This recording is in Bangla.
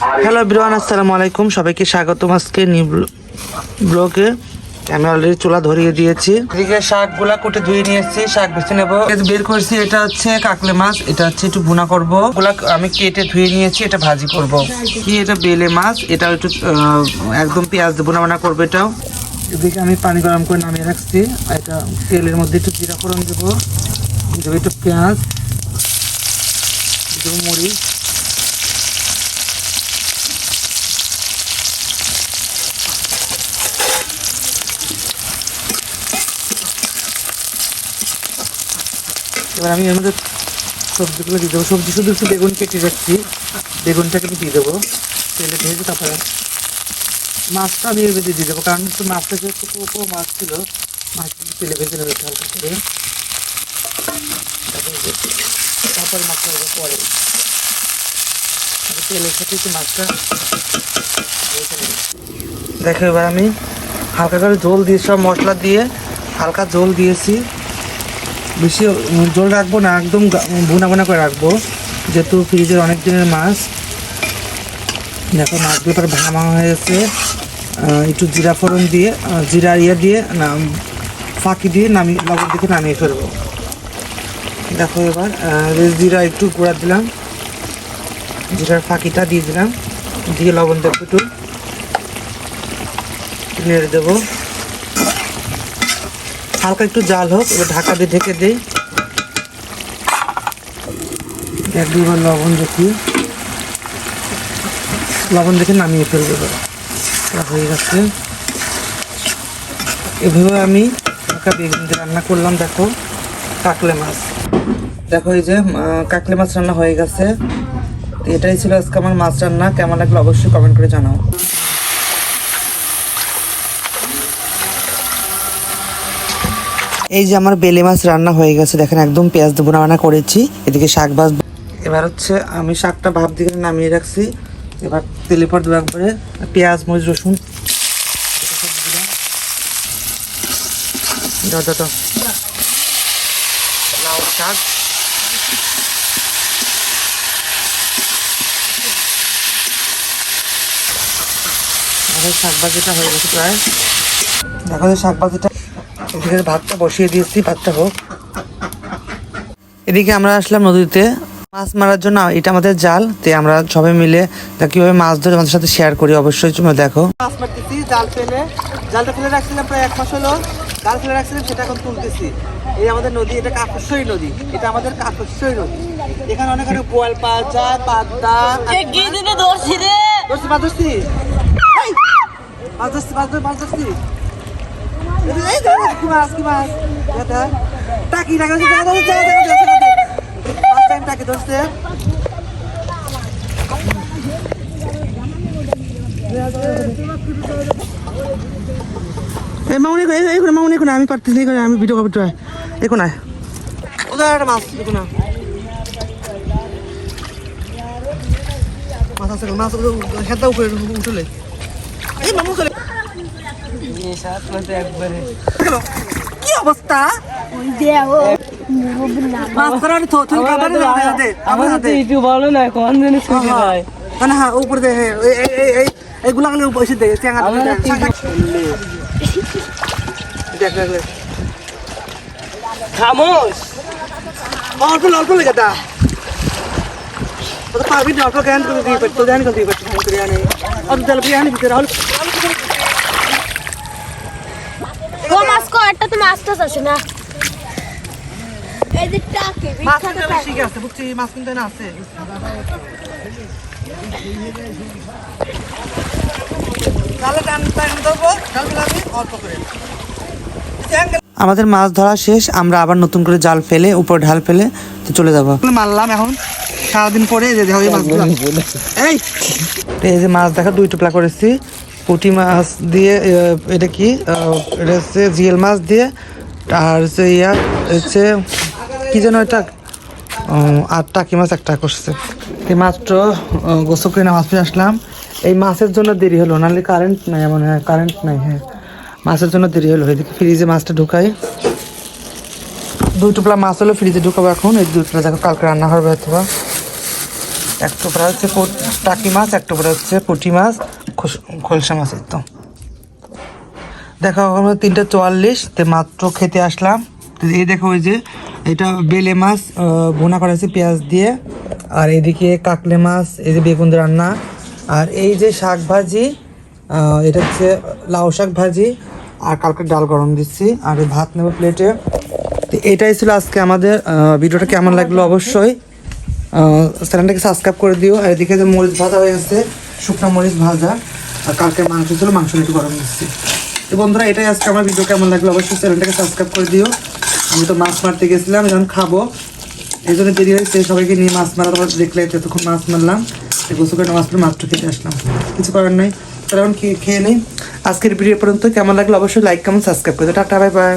হ্যালো এভরিওয়ান, আসসালামু আলাইকুম। সবাইকে স্বাগতম আজকে নিউ ব্লগে। আমি অলরেডি চুলা ধরিয়ে দিয়েছি। এদিকে শাকগুলা কুটে ধুয়ে নিয়ে এসেছি, শাক বেছে নেবো। বের করেছি, এটা হচ্ছে কাকলে মাছ, এটা হচ্ছে একটু ভুনা করবো। গুলা আমি কেটে ধুয়ে নিয়েছি, এটা ভাজি করবো। কি এটা বেলে মাছ, এটা একটু একদম পেঁয়াজ দিয়ে ভুনা করবো এটাও। এদিকে আমি পানি গরম করে নামিয়ে রাখছি। এটা তেলের মধ্যে একটু জিরা ফোড়ন দেবো, একটু পেঁয়াজ দেবো, মরিচ, এবার আমি এর মধ্যে সবজিগুলো দিয়ে দেবো। সবজি শুধু একটু বেগুন কেটে রাখছি, বেগুনটাকে আমি দিয়ে দেবো তেলে ভেজে। তারপরে মাছটা আমি এর মধ্যে দিয়ে দেবো, কারণ একটু মাছটা যেহেতু মাছ ছিল, মাছটা তেলে ভেজে নেবে হালকা করে। তারপরে মাছটা হবে পরে তেলের সাথে একটু মাছটা ভেজে নেবে। দেখো এবার আমি হালকা করে ঝোল দিয়ে, সব মশলা দিয়ে হালকা ঝোল দিয়েছি। বেশি জল রাখবো না, একদম ভুনা করে রাখবো, যেহেতু ফ্রিজের অনেক দিনের মাছ। দেখো মাছগুলো পরে ভাঙা হয়ে গেছে। একটু জিরা ফোড়ন দিয়ে, জিরা দিয়ে ফাঁকি দিয়ে লবণ দিকে নামিয়ে ফেলবো। দেখো এবার জিরা একটু গুঁড়া দিলাম, জিরার ফাঁকিটা দিয়ে দিলাম, দিয়ে লবণ দেবো, একটু নেড়ে দেবো। হালকা একটু জাল হোক, এবার ঢাকা দিয়ে ঢেকে দিই। এক দুবার লবণ দেখে নামিয়ে ফেলবো। হয়ে গেছে। এভাবে আমি বেগুন দিয়ে রান্না করলাম। দেখো কাকলে মাছ, দেখো এই যে কাকলে মাছ রান্না হয়ে গেছে। তো এটাই ছিল আজকে আমার মাছ রান্না। কেমন লাগলো অবশ্যই কমেন্ট করে জানাও। এই যে আমার বেলে মাছ রান্না হয়ে গেছে, দেখেন একদম পেঁয়াজ দিয়ে রান্না করেছি। এদিকে শাক ভাজবো। এবার হচ্ছে আমি শাকটা ভাপ দিয়ে নামিয়ে রাখছি। এবার তেলে পর দেবো একবারে পেঁয়াজ, মরিচ, রসুন, লাউ শাক, শাক ভাজিটা হয়ে গেছে প্রায়। দেখো শাক ভাজিটা, এদিকে ভাতটা বসিয়ে দিয়েছি, ভাতটা হোক। এদিকে আমরা আসলাম নদীতে মাছ মারার জন্য। এটা আমাদের জাল, তে আমরা সবাই মিলে কিভাবে মাছ ধরে আমাদের সাথে শেয়ার করি, অবশ্যই তোমরা দেখো। মাছ মারতেছি জালটা ফেলে রাখছিলাম প্রায় 1 মাস হলো। জাল ফেলে রাখছিলাম, সেটা এখন তুলতেছি। এই আমাদের নদী, এটা কাকশ্বরী নদী, এটা আমাদের কাকশ্বরী নদী। এখানে অনেক বোয়াল পাওয়া যায়, পাবদা। টাকি ধরছে। আমি পারতেছি, আমি ভিডিও করতে দেখো না, ওদের একটা মাছ দেখো না, মাছ আছে, মাছ হেঁটা উপরে উঠলে এই মামু চলে একবারে। কি অবস্থা? এইগুলা পয়সা দেয় অল্প অল্প লেগে তা পাবি না, অল্প জ্ঞান করে দিয়ে পারতো, জ্ঞান করে দিয়ে পারতো বিরিয়ানি, অত তেল বিরিয়ানি ভিতরে হল। মাছ কো একটা তো মাছ টাছ আছে না, এই যে টাকে বিখ্যাত টাকে ঠিক আছে, বুঝছি মাছ কিনতে না আছে। আমাদের মাছ ধরা শেষ, আমরা আবার নতুন করে জাল ফেলে উপর ঢাল ফেলে তো চলে যাবো। মারলাম এখন সারাদিন পরে এই যে মাছ দেখা 2 টুকরা করেছি। পুঁটি মাছ দিয়ে, এটা কি, এটা হচ্ছে জিএল মাছ দিয়ে, আর হচ্ছে হচ্ছে কি যেন এটা, আর টাকি মাছ একটা করছে। এই মাত্র গোসল করে মাছ ফিরে আসলাম। এই মাছের জন্য দেরি হলো, নাহলে কারেন্ট নাই, মনে হয় কারেন্ট নাই। হ্যাঁ, মাছের জন্য দেরি হলো। এদিকে ফ্রিজে মাছটা ঢুকাই, 2 টুকরা মাছ হলো ফ্রিজে ঢুকাবো এখন। এই 2 টুকরা দেখো কালকে রান্না হবে অথবা এক টুকরা হচ্ছে টাকি মাছ, এক টুকরা হচ্ছে পুঁটি মাছ, খোলসা মাছ। তো দেখো আমরা 3:44 মাত্র খেতে আসলাম। তো এই দেখো ওই যে এটা বেলে মাছ ভুনা করা হয়েছে পেঁয়াজ দিয়ে, আর এদিকে কাকলে মাছ, এই যে বেগুন দিয়ে রান্না, আর এই যে শাক ভাজি, এটা হচ্ছে লাউ শাক ভাজি, আর কালকে ডাল গরম দিচ্ছি, আর এই ভাত নেবো প্লেটে। তো এটাই ছিল আজকে আমাদের ভিডিওটা। কেমন লাগলো অবশ্যই চ্যানেলটাকে সাবস্ক্রাইব করে দিও। আর এদিকে যে মরিচ ভাজা হয়ে গেছে, শুকনো মরিচ ভাজা, আর কালকে মাংস ছিল, মাংসটা একটু গরম দিচ্ছি। তো বন্ধুরা এটাই আজকে আমার ভিডিও। কেমন লাগলো অবশ্যই চ্যানেলটাকে সাবস্ক্রাইব করে দিও। আমি তো মাছ মারতে গেছিলাম, যখন খাবো এই জন্য দেরি হয়েছে, সবাইকে নিয়ে মাছ মারা তোমার দেখলে এতক্ষণ মাছ মারলাম, গোসল করে মাছ মাত্র খেতে আসলাম, কিছু করার নাই। তাহলে এখন খেয়ে নেই। আজকের ভিডিও পর্যন্ত। কেমন লাগলো অবশ্যই লাইক কমেন্ট সাবস্ক্রাইব করে দিও। Tata, bye bye.